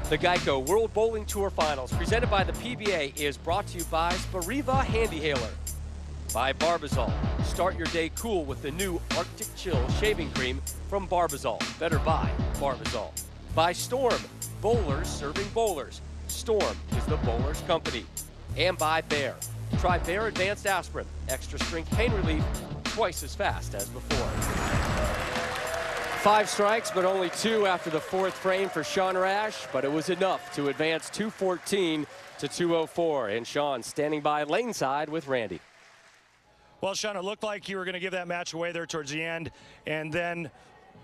The GEICO World Bowling Tour Finals, presented by the PBA, is brought to you by Spariva Handy Hailer. By Barbazol. Start your day cool with the new Arctic Chill shaving cream from Barbazol. Better buy Barbazol. By Storm. Bowlers serving bowlers. Storm is the bowler's company. And by Bear. Try Bear Advanced Aspirin. Extra strength pain relief, twice as fast as before. 5 strikes, but only 2 after the 4th frame for Sean Rash, but it was enough to advance 214 to 204. And Sean standing by lane side with Randy. Well, Sean, it looked like you were going to give that match away there towards the end, and then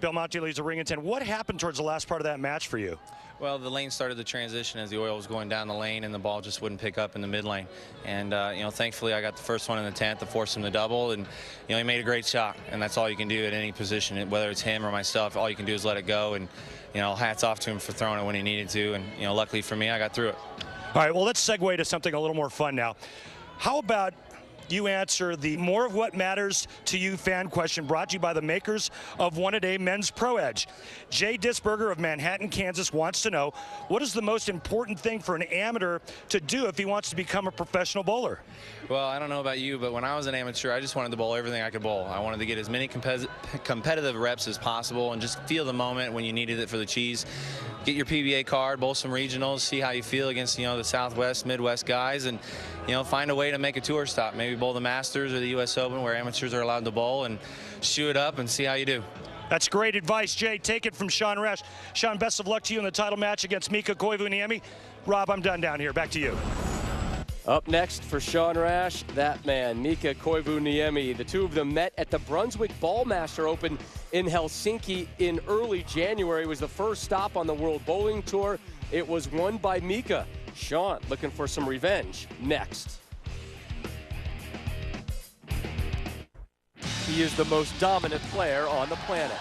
Belmonte leads the ring in 10. What happened towards the last part of that match for you? Well, the lane started to transition as the oil was going down the lane, and the ball just wouldn't pick up in the mid lane. And you know, thankfully I got the first one in the 10th to force him to double, and you know, he made a great shot. And that's all you can do at any position, whether it's him or myself. All you can do is let it go. And you know, hats off to him for throwing it when he needed to. And you know, luckily for me, I got through it. All right, well, let's segue to something a little more fun now. How about you answer the more of what matters to you fan question, brought to you by the makers of One-A-Day Men's Pro Edge. Jay Disberger of Manhattan, Kansas wants to know, what is the most important thing for an amateur to do if he wants to become a professional bowler? Well, I don't know about you, but when I was an amateur, I just wanted to bowl everything I could bowl. I wanted to get as many competitive reps as possible and just feel the moment when you needed it for the cheese. Get your PBA card, bowl some regionals, see how you feel against, you know, the Southwest, Midwest guys, and, you know, find a way to make a tour stop. Maybe bowl the Masters or the U.S. Open where amateurs are allowed to bowl, and shoe it up and see how you do. That's great advice, Jay. Take it from Sean Rash. Sean, best of luck to you in the title match against Mika Koivuniemi. Rob, I'm done down here. Back to you. Up next for Sean Rash, that man, Mika Koivuniemi. The two of them met at the Brunswick Ballmaster Open in Helsinki in early January. It was the first stop on the World Bowling Tour. It was won by Mika. Sean looking for some revenge next. He is the most dominant player on the planet.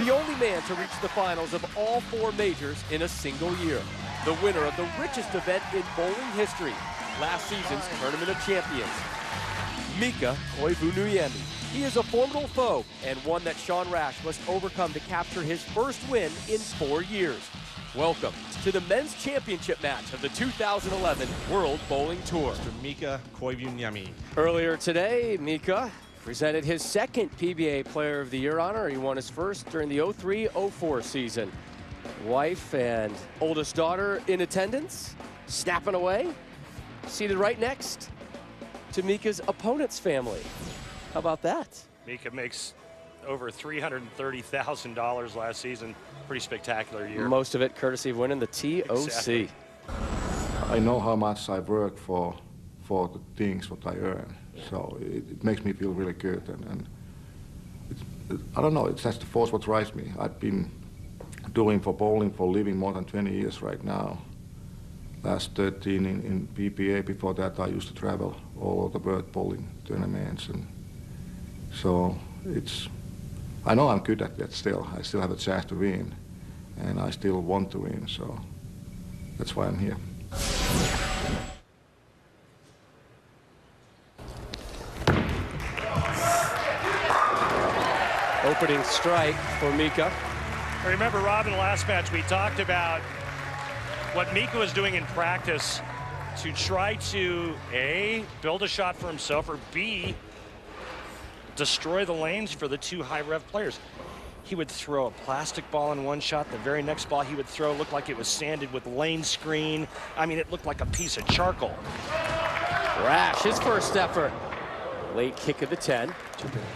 The only man to reach the finals of all 4 majors in a single year. The winner of the richest event in bowling history, last season's Tournament of Champions, Mika Koivuniemi. He is a formidable foe and one that Sean Rash must overcome to capture his first win in 4 years. Welcome to the men's championship match of the 2011 World Bowling Tour. Mr. Mika Koivuniemi. Earlier today, Mika presented his second PBA Player of the Year honor. He won his first during the 03-04 season. Wife and oldest daughter in attendance, snapping away, seated right next to Mika's opponent's family. How about that? Mika makes over $330,000 last season. Pretty spectacular year. Most of it courtesy of winning the TOC. Exactly. I know how much I work for the things what I earn, so it makes me feel really good. And I don't know, it's just the force what drives me. I've been doing for bowling for living more than 20 years right now. Last 13 in PBA. Before that, I used to travel all over the world bowling tournaments, and so I know I'm good at that still. I still have a chance to win, and I still want to win, so that's why I'm here. Opening strike for Mika. I remember, Rob, in the last match, we talked about what Mika was doing in practice to try to, A, build a shot for himself, or B, destroy the lanes for the 2 high-rev players. He would throw a plastic ball in one shot. The very next ball he would throw looked like it was sanded with lane screen. I mean, it looked like a piece of charcoal. Rash, his first effort. Late kick of the 10.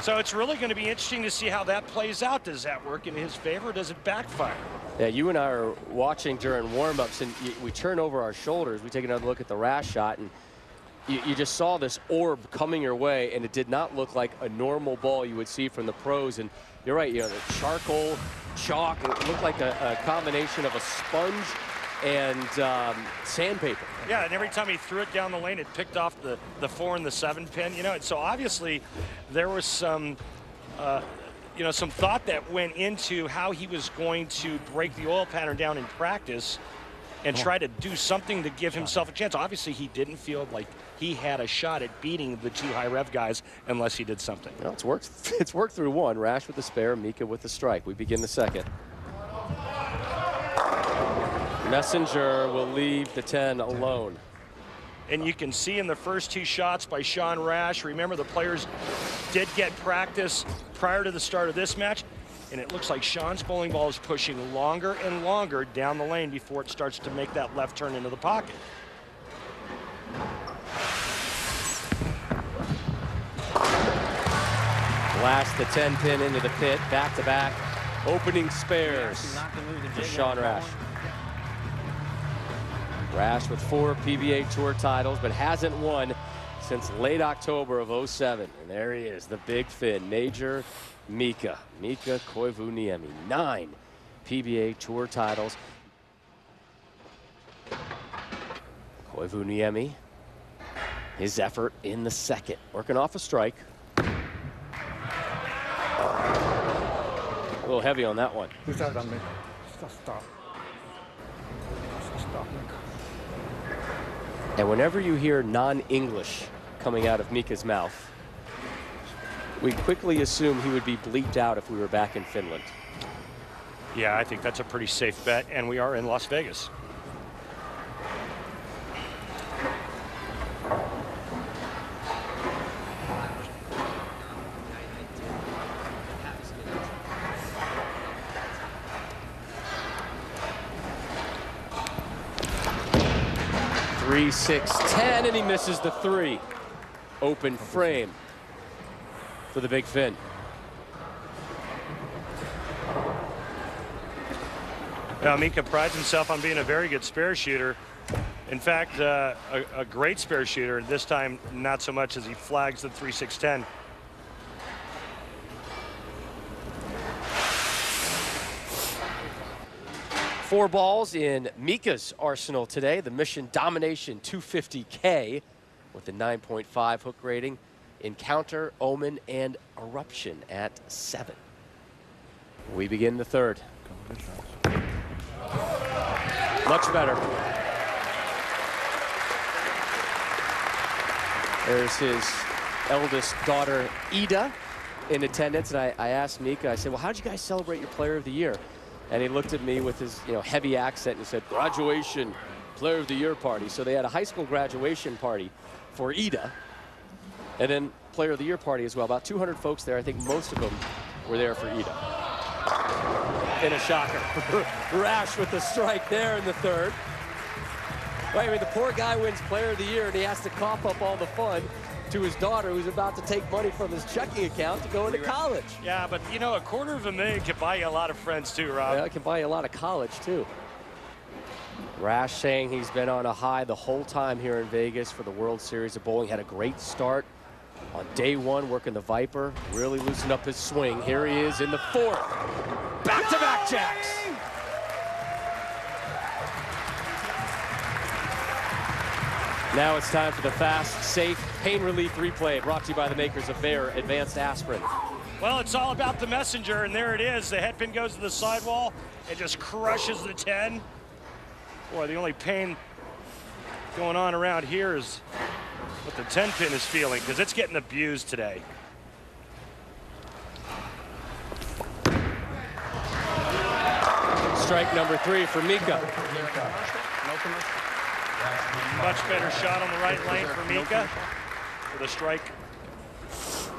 So it's really going to be interesting to see how that plays out. Does that work in his favor, or does it backfire? Yeah, you and I are watching during warm-ups, and we turn over our shoulders. We take another look at the Rash shot, and you just saw this orb coming your way, and it did not look like a normal ball you would see from the pros. And you're right, you know, the charcoal, chalk, it looked like a combination of a sponge and sandpaper. Yeah, and every time he threw it down the lane, it picked off the 4 and the 7 pin. You know, so obviously there was some, you know, some thought that went into how he was going to break the oil pattern down in practice and try to do something to give himself a chance. Obviously, he didn't feel like he had a shot at beating the 2 high-rev guys unless he did something. Well, it's worked through 1. Rash with the spare, Mika with the strike. We begin the second. Messenger will leave the 10 alone. And you can see in the first 2 shots by Sean Rash, remember the players did get practice prior to the start of this match, and it looks like Sean's bowling ball is pushing longer and longer down the lane before it starts to make that left turn into the pocket. Blast the 10 pin into the pit, back-to-back opening spares for Sean Rash. Rash with 4 PBA Tour titles, but hasn't won since late October of '07. And there he is, the big fin, Major Mika Koivuniemi. 9 PBA Tour titles. Koivuniemi, his effort in the second, working off a strike. A little heavy on that one. Stop. And whenever you hear non-English coming out of Mika's mouth, we quickly assume he would be bleeped out if we were back in Finland. Yeah, I think that's a pretty safe bet, and we are in Las Vegas. Three, 6, 10, and he misses the 3. Open frame for the big fin. Now, Mika prides himself on being a very good spare shooter. In fact, a great spare shooter. This time, not so much as he flags the 3, 6, 10. Four balls in Mika's arsenal today. The Mission Domination 250K with a 9.5 hook rating. Encounter, Omen, and Eruption at 7. We begin the third. Much better. There's his eldest daughter, Ida, in attendance. And I asked Mika, I said, well, how'd you guys celebrate your Player of the Year? And he looked at me with his heavy accent and said, graduation Player of the Year party. So they had a high school graduation party for Ida, and then Player of the Year party as well. About 200 folks there. I think most of them were there for Ida. And a shocker. Rash with the strike there in the third. Right, I mean, the poor guy wins Player of the Year, and he has to cough up all the fun to his daughter, who's about to take money from his checking account to go into college. Yeah, but you know, $250,000 can buy you a lot of friends too, Rob. Yeah, it can buy you a lot of college too. Rash saying he's been on a high the whole time here in Vegas for the World Series of Bowling. Had a great start on day 1, working the Viper. Really loosened up his swing. Here he is in the 4th. Back-to-back jacks. Now it's time for the fast, safe, pain relief replay brought to you by the makers of Bayer Advanced Aspirin. Well, it's all about the Messenger, and there it is. The head pin goes to the sidewall. It just crushes the 10. Boy, the only pain going on around here is what the 10 pin is feeling, because it's getting abused today. Strike number 3 for Mika. Much better shot on the right lane for Mika. With a strike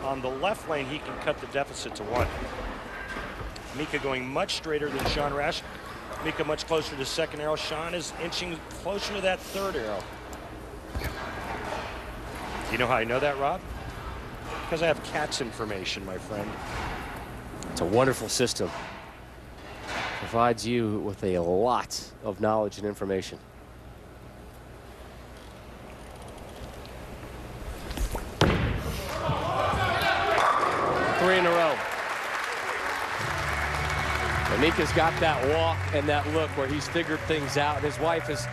on the left lane, he can cut the deficit to 1. Mika going much straighter than Sean Rash. Mika much closer to second arrow. Sean is inching closer to that third arrow. You know how I know that, Rob? Because I have CATS information, my friend. It's a wonderful system. Provides you with a lot of knowledge and information. Three in a row. And Mika's got that walk and that look where he's figured things out, and his wife has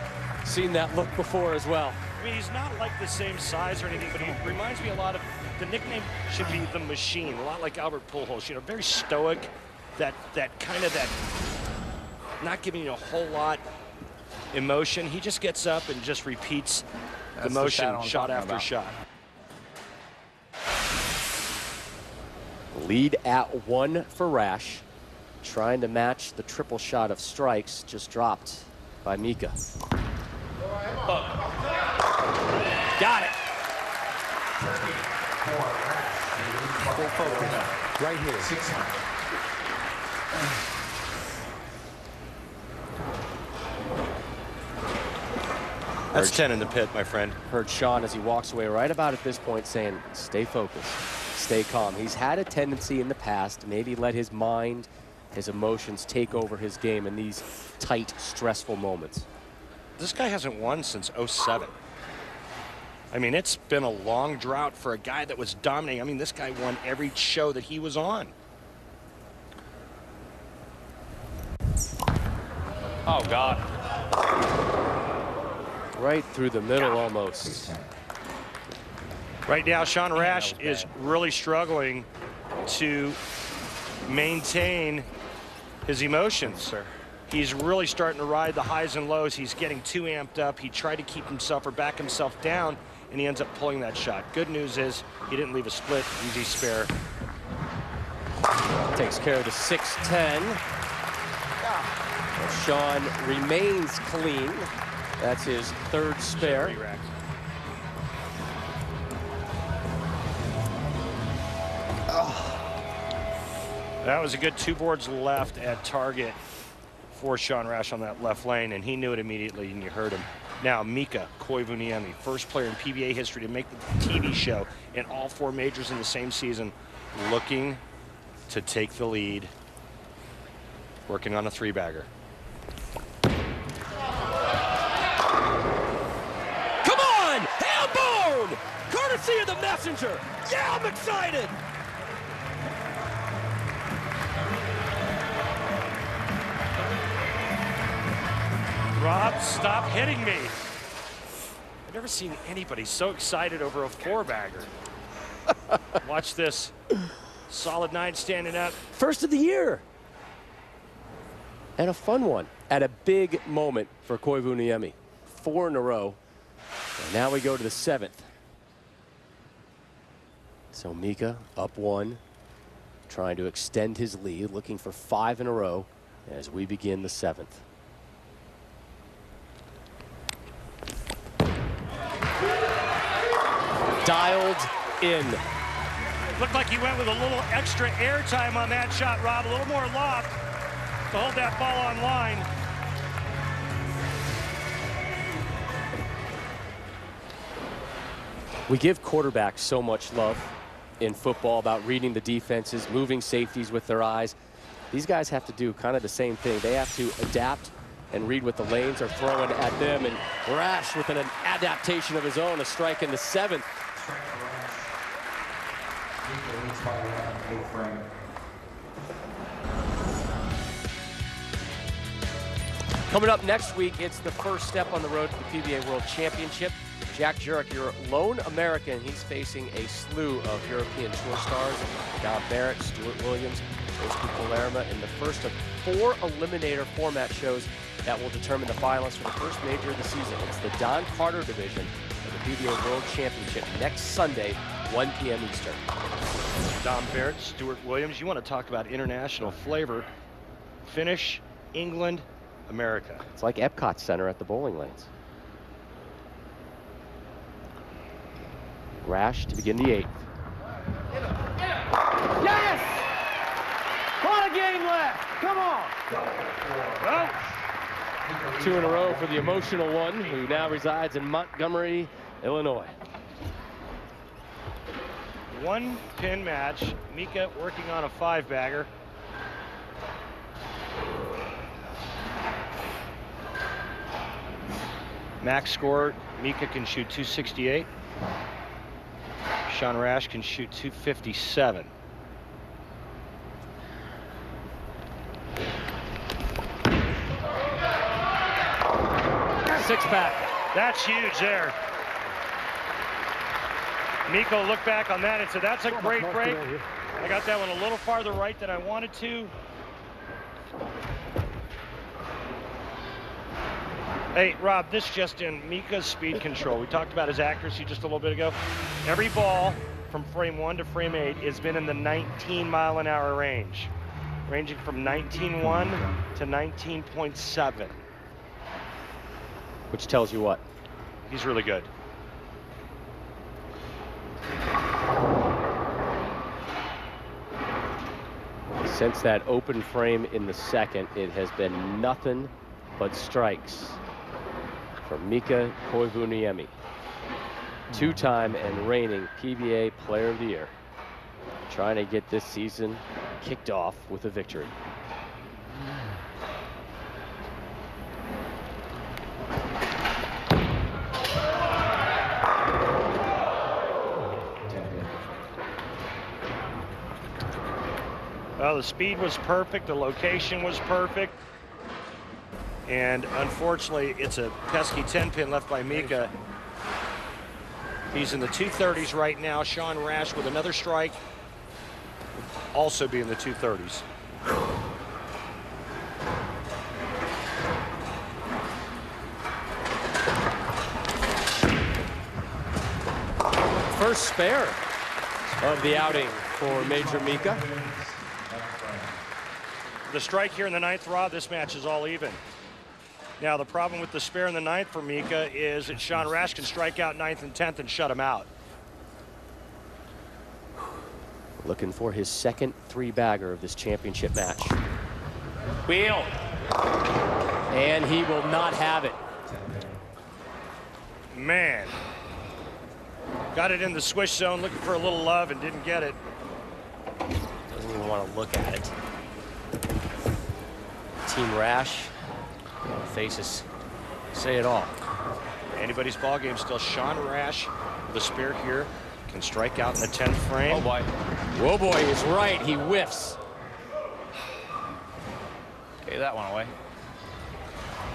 seen that look before as well. I mean, he's not like the same size or anything, but he reminds me a lot of, the nickname should be the Machine, a lot like Albert Pujols. You know, very stoic, that kind of that, not giving you a whole lot emotion. He just gets up and just repeats the motion, shot after shot. Lead at 1 for Rash. Trying to match the triple shot of strikes. Just dropped by Mika. Got it. Full focus. Right here. That's 10 in the pit, my friend. Heard Sean as he walks away right about at this point saying, stay focused, stay calm. He's had a tendency in the past to maybe let his mind, his emotions take over his game in these tight, stressful moments. This guy hasn't won since '07. I mean, it's been a long drought for a guy that was dominating. I mean, this guy won every show that he was on. Oh, God. Right through the middle almost. Right now, Sean Rash is really struggling to maintain his emotions. Sir. He's really starting to ride the highs and lows. He's getting too amped up. He tried to keep himself or back himself down, and he ends up pulling that shot. Good news is he didn't leave a split, easy spare. Takes care of the 6-10. Sean remains clean. That's his third spare. That was a good 2 boards left at target for Sean Rash on that left lane, and he knew it immediately, and you heard him. Now, Mika Koivuniemi, first player in PBA history to make the TV show in all 4 majors in the same season, looking to take the lead, working on a 3-bagger. Come on! Ham bone! Courtesy of the messenger! Yeah, I'm excited! Rob, stop hitting me. I've never seen anybody so excited over a 4-bagger. Watch this. Solid 9 standing up. First of the year. And a fun one at a big moment for Koivuniemi. 4 in a row. And now we go to the 7th. So Mika up 1, trying to extend his lead, looking for 5 in a row as we begin the 7th. Dialed in. Looked like he went with a little extra air time on that shot, Rob. A little more loft to hold that ball on line. We give quarterbacks so much love in football about reading the defenses, moving safeties with their eyes. These guys have to do kind of the same thing. They have to adapt and read what the lanes are throwing at them. And Rash with an adaptation of his own, a strike in the 7th. Coming up next week, it's the first step on the road to the PBA World Championship. Jack Jurek, your lone American, he's facing a slew of European Tour stars. Don Barrett, Stuart Williams, Oscar Palermo in the first of 4 eliminator format shows that will determine the finalists for the first major of the season. It's the Don Carter division of the PBA World Championship next Sunday, 1 p.m. Eastern. Don Barrett, Stuart Williams. You want to talk about international flavor. Finish, England, America. It's like Epcot Center at the bowling lanes. Rash to begin the 8th. Yes! What a game left! Come on! Well, 2 in a row for the emotional one, who now resides in Montgomery, Illinois. 1-pin match. Mika working on a 5-bagger. Max score, Mika can shoot 268. Sean Rash can shoot 257. Six-pack. That's huge there. Miko looked back on that and said, that's a great break. I got that one a little farther right than I wanted to. Hey, Rob, this just in, Mika's speed control. We talked about his accuracy just a little bit ago. Every ball from frame 1 to frame 8 has been in the 19-mile-an-hour range, ranging from 19.1 to 19.7. Which tells you what? He's really good. Since that open frame in the second, it has been nothing but strikes from Mika Koivuniemi, two-time and reigning PBA Player of the Year, trying to get this season kicked off with a victory. Well, the speed was perfect, the location was perfect, and unfortunately, it's a pesky 10-pin left by Mika. He's in the 230s right now. Sean Rash with another strike, also be in the 230s. First spare of the outing for Major Mika. The strike here in the ninth, Rob, this match is all even. Now, the problem with the spare in the ninth for Mika is that Sean Rash can strike out ninth and 10th and shut him out. Looking for his second three-bagger of this championship match. Wheel. And he will not have it. Man. Got it in the swish zone, looking for a little love and didn't get it. Doesn't even want to look at it. Team Rash, faces say it all. Anybody's ball game still. Sean Rash with a spare here can strike out in the 10th frame. Oh boy. Whoa boy is right, he whiffs. Gave that one away.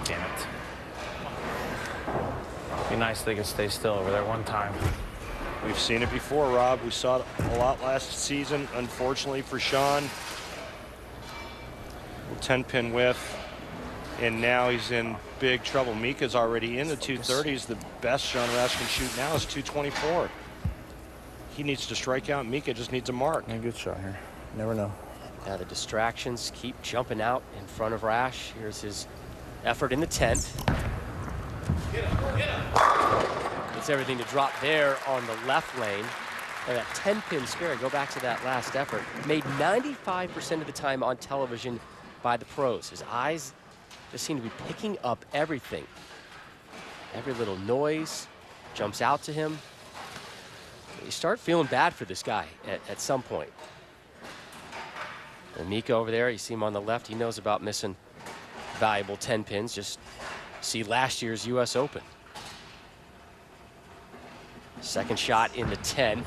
Damn it. Be nice if they could stay still over there one time. We've seen it before, Rob. We saw it a lot last season, unfortunately for Sean. 10-pin whiff, and now he's in big trouble. Mika's already in the 230s. The best Sean Rash can shoot now is 224. He needs to strike out. Mika just needs a mark. A good shot here. Never know. Now the distractions keep jumping out in front of Rash. Here's his effort in the 10th. Gets everything to drop there on the left lane. And that 10-pin spare, go back to that last effort, made 95% of the time on television by the pros. His eyes just seem to be picking up everything. Every little noise jumps out to him. You start feeling bad for this guy at some point. And Mika over there, you see him on the left, he knows about missing valuable 10 pins. Just see last year's US Open. Second shot in the 10th.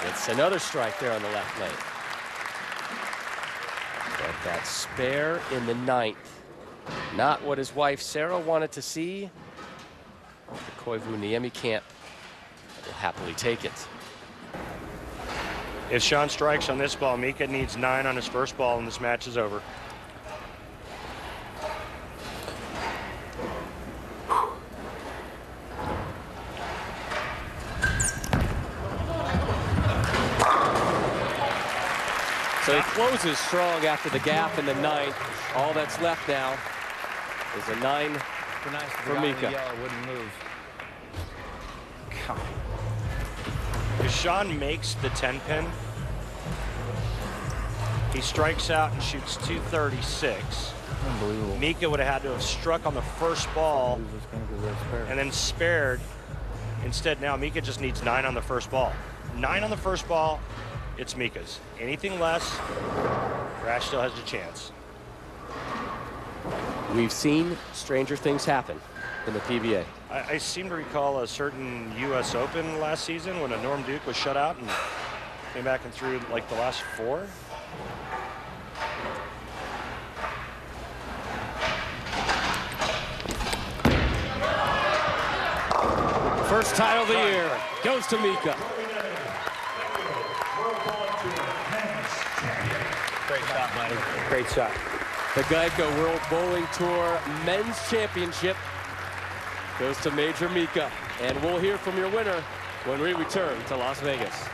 It's another strike there on the left lane. But that spare in the 9th, not what his wife Sarah wanted to see. The Koivuniemi camp will happily take it. If Sean strikes on this ball, Mika needs 9 on his first ball, and this match is over. So he closes strong after the gap in the 9th. All that's left now is a 9 for Mika. Wouldn't move. If Sean makes the 10-pin, he strikes out and shoots 236. Unbelievable. Mika would have had to have struck on the first ball and then spared. Instead, now Mika just needs 9 on the first ball. 9 on the first ball, it's Mika's. Anything less, Rash still has a chance. We've seen stranger things happen in the PBA. I seem to recall a certain US Open last season when a Norm Duke was shut out and came back and threw like the last 4. First title of the year goes to Mika. Great shot, buddy. Great shot. The GEICO World Bowling Tour Men's Championship goes to Major Mika. And we'll hear from your winner when we return to Las Vegas.